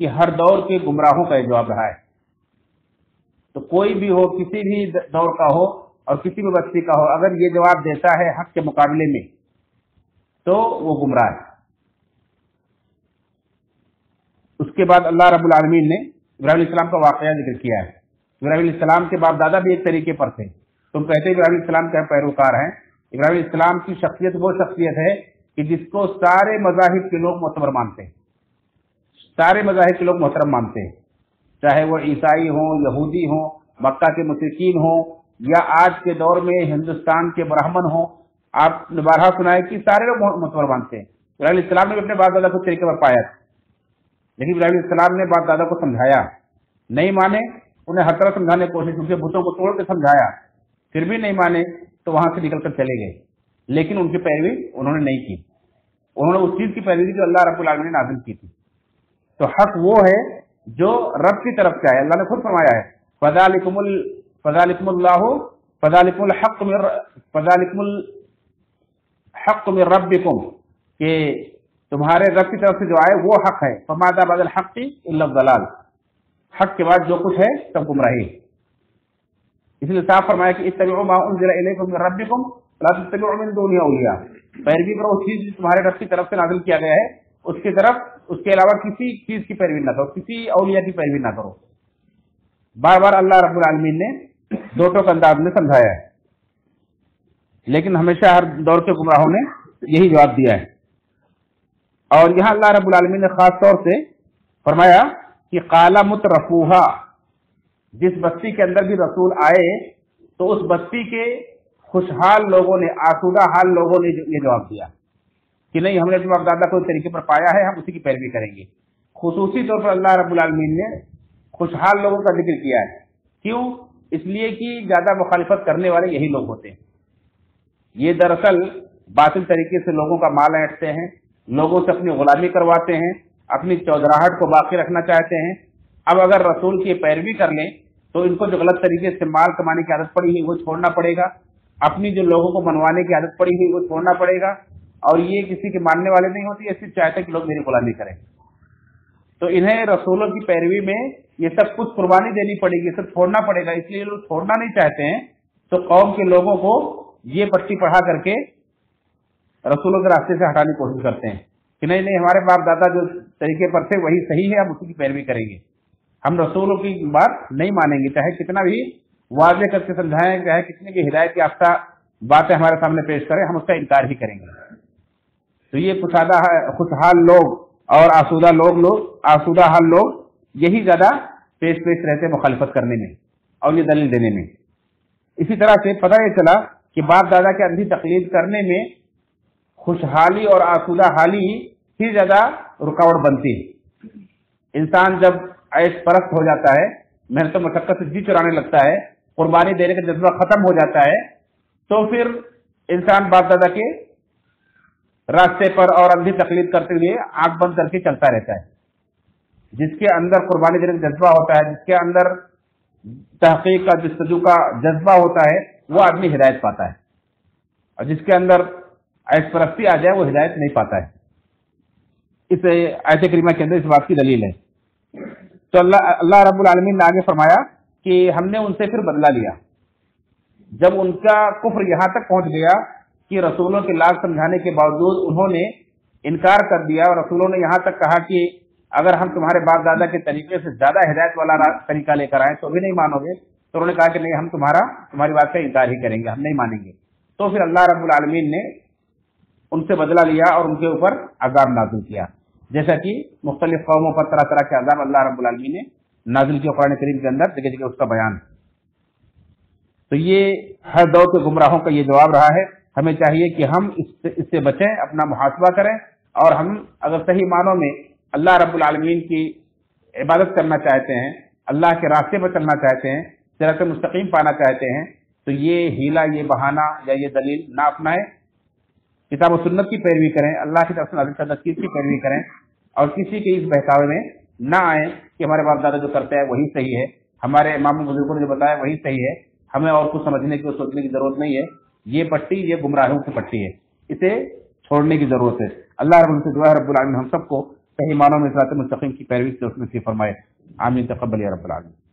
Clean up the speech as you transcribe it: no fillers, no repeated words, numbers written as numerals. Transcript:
کہ ہر دور کے گمراہوں کا یہ جواب رہا ہے. تو کوئی بھی ہو، کسی بھی دور کا ہو اور کسی بھی بستی کا ہو، اگر یہ جواب دیتا ہے حق کے مقابلے میں تو وہ گمراہ ہے. اس کے بعد اللہ رب العالمین نے ابراہیم علیہ السلام کا واقعہ ذکر کیا ہے. ابراہیم علیہ السلام کے باپ دادا بھی ایک طریقے پر تھے. تم کہتے ابراہیم علیہ السلام کے پیروکار ہیں. ابراہیم علیہ السلام کی شخصیت وہ شخصیت ہے کہ جس کو سارے مذاہب کے لوگ معتبر مانتے ہیں. سارے مذاہب کے لوگ محترم مانتے ہیں، چاہے وہ عیسائی ہوں، یہودی ہوں، مکہ کے مشرکین ہوں، یا آج کے دور میں ہندوستان کے برہمن ہوں. آپ نے بارہا سنا ہے کہ سارے لوگ معتبر مانتے ہیں. ابراہیم علیہ السلام نے اپنے باپ دادا کو طریقے پر پایا، لیکن ابراہیم علیہ السلام نے باپ دادا کو سمجھایا، نہیں مانے انہیں ہر طرح سمجھانے کی کوشش کی، بتوں کو توڑ کے سمجھایا، پھر بھی نہیں مانے تو وہاں سے نکل کر چلے گئے. لیکن ان کی پیروی انہوں نے نہیں کی. انہوں نے اس چیز کی پیروی کی جو اللہ رب العالمین نے نازل کی تھی. تو حق وہ ہے جو رب کی طرف سے ہے. اللہ نے خود فرمایا ہے فذالکم الحق من ربکم، کہ تمہارے رب کی طرف سے جو آئے وہ حق ہے. فماذا بعد الحق الا الضلال، حق کے بعد جو کچھ ہے سب گمراہی. اس لیے صاف فرمایا کہ اتبعوا ما انزل الیکم من ربکم لا تتبعوا من دونه اولیاء، پیروی کرو اس چیز جو تمہارے رب کی طرف سے نازل کیا گیا ہے، اس کی طرف اس کے علاوہ کسی چیز کی پیروی نہ کرو، کسی اولیاء کی پیروی نہ کرو. بار بار اللہ رب العالمین نے دو ٹوک انداز میں سمجھایا ہے، لیکن ہمیشہ ہر دور کے گمراہوں نے یہی جواب دیا ہے. اور یہاں اللہ رب العالمین نے خاص طور سے فرمایا کہ قال مترفوہا، جس بستی کے اندر بھی رسول آئے تو اس بستی کے خوشحال لوگوں نے، آسودہ حال لوگوں نے یہ جواب دیا کہ نہیں، ہم نے اپنے باپ دادا کو اس طریقے پر پایا ہے، ہم اسی کی پیروی کریں گے. خصوصی طور پر اللہ رب العالمین نے خوشحال لوگوں کا ذکر کیا ہے. کیوں؟ اس لیے کہ زیادہ مخالفت کرنے والے یہی لوگ ہوتے ہیں. یہ دراصل باطل طریقے سے لوگوں کا مال اینٹتے ہیں، لوگوں سے اپنی غلامی کرواتے ہیں، اپنی چودراہٹ کو باقی رکھنا چاہتے ہیں. اب اگر رسول کی پیروی کر لیں تو ان کو جو غلط طریقے سے مال کمانے کی عادت پڑی ہے وہ چھوڑنا پڑے گا، اپنی جو لوگوں کو منوانے کی عادت پڑی ہے وہ چھوڑنا پڑے گا. اور یہ کسی کے ماننے والے نہیں ہوتے، یہ صرف چاہتے کہ لوگ میری غلامی کریں. تو انہیں رسولوں کی پیروی میں یہ سب کچھ قربانی دینی پڑے گی، سب چھوڑنا پڑے گا. اس لیے لوگ چھوڑنا نہیں چاہتے ہیں تو قوم کے لوگوں کو یہ پٹی پڑھا کر کے رسولوں کے راستے سے ہٹانے کی کوشش کرتے ہیں کہ نہیں نہیں، ہمارے باپ دادا جو طریقے پر تھے وہی صحیح ہے، ہم اسی کی پیروی کریں گے، ہم رسولوں کی بات نہیں مانیں گے، چاہے کتنا بھی واضح کر کے سمجھائیں، چاہے کتنی بھی ہدایت یافتہ باتیں ہمارے سامنے پیش کریں، ہم اس کا انکار ہی کریں گے. تو یہ خوشحال لوگ اور آسودہ حال لوگ یہی زیادہ پیش رہتے مخالفت کرنے میں اور یہ دلیل دینے میں. اسی طرح سے پتہ یہ چلا کہ باپ دادا کے اندھی تقلید کرنے میں خوشحالی اور آسودہ حالی ہی زیادہ رکاوٹ بنتی ہے. انسان جب عیش پرست ہو جاتا ہے، محنت و مشقت سے جی چرانے لگتا ہے، قربانی دینے کا جذبہ ختم ہو جاتا ہے، تو پھر انسان باپ دادا کے راستے پر اور اندھی تقلید کرتے ہوئے آنکھ بند کر کے چلتا رہتا ہے. جس کے اندر قربانی دینے کا جذبہ ہوتا ہے، جس کے اندر تحقیق کا جستجو کا جذبہ ہوتا ہے، وہ آدمی ہدایت پاتا ہے، اور جس کے اندر عیش پرستی آ جائے وہ ہدایت نہیں پاتا ہے. اس آیت کریمہ کے اندر اس بات کی دلیل ہے. تو اللہ رب العالمین نے آگے فرمایا کہ ہم نے ان سے پھر بدلہ لیا. جب ان کا کفر یہاں تک پہنچ گیا کہ رسولوں کے لاکھ سمجھانے کے باوجود انہوں نے انکار کر دیا، اور رسولوں نے یہاں تک کہا کہ اگر ہم تمہارے باپ دادا کے طریقے سے زیادہ ہدایت والا طریقہ لے کر آئیں تو بھی نہیں مانو گے، تو انہوں نے کہا کہ نہیں، ہم تمہاری بات کا انکار ہی کریں گے، ہم نہیں مانیں گے. تو پھر اللہ رب العالمین نے ان سے بدلہ لیا اور ان کے اوپر عذاب نازل کیا، جیسا کہ مختلف قوموں پر طرح طرح کے عذاب اللہ رب العالمین نے نازل کیا قرآن کریم کے اندر، جگہ جگہ اس کا بیان. تو یہ ہر دور کے گمراہوں کا یہ جواب رہا ہے. ہمیں چاہیے کہ ہم اس سے بچیں، اپنا محاسبہ کریں، اور ہم اگر صحیح معنوں میں اللہ رب العالمین کی عبادت کرنا چاہتے ہیں، اللہ کے راستے پر چلنا چاہتے ہیں، صراط مستقیم پانا چاہتے ہیں، تو یہ ہیلا، یہ بہانہ یا یہ دلیل نہ اپنائیں. کتاب و سنت کی پیروی کریں، اللہ کی طرف سے نازل شدہ چیز کی پیروی کریں، اور کسی کے اس بہکاوے میں نہ آئیں کہ ہمارے باپ دادا جو کرتے ہیں وہی صحیح ہے، ہمارے امام بزرگوں نے جو بتایا وہی صحیح ہے، ہمیں اور کچھ سمجھنے کی اور سوچنے کی ضرورت نہیں ہے. یہ پٹی، یہ گمراہوں کی پٹی ہے، اسے چھوڑنے کی ضرورت ہے. اللہ رب العالمین رب العالمین ہم سب کو صحیح معنوں میں صراط مستقیم کی پیروی سے اس میں سے فرمائے. آمین تقبل یا رب العالمین.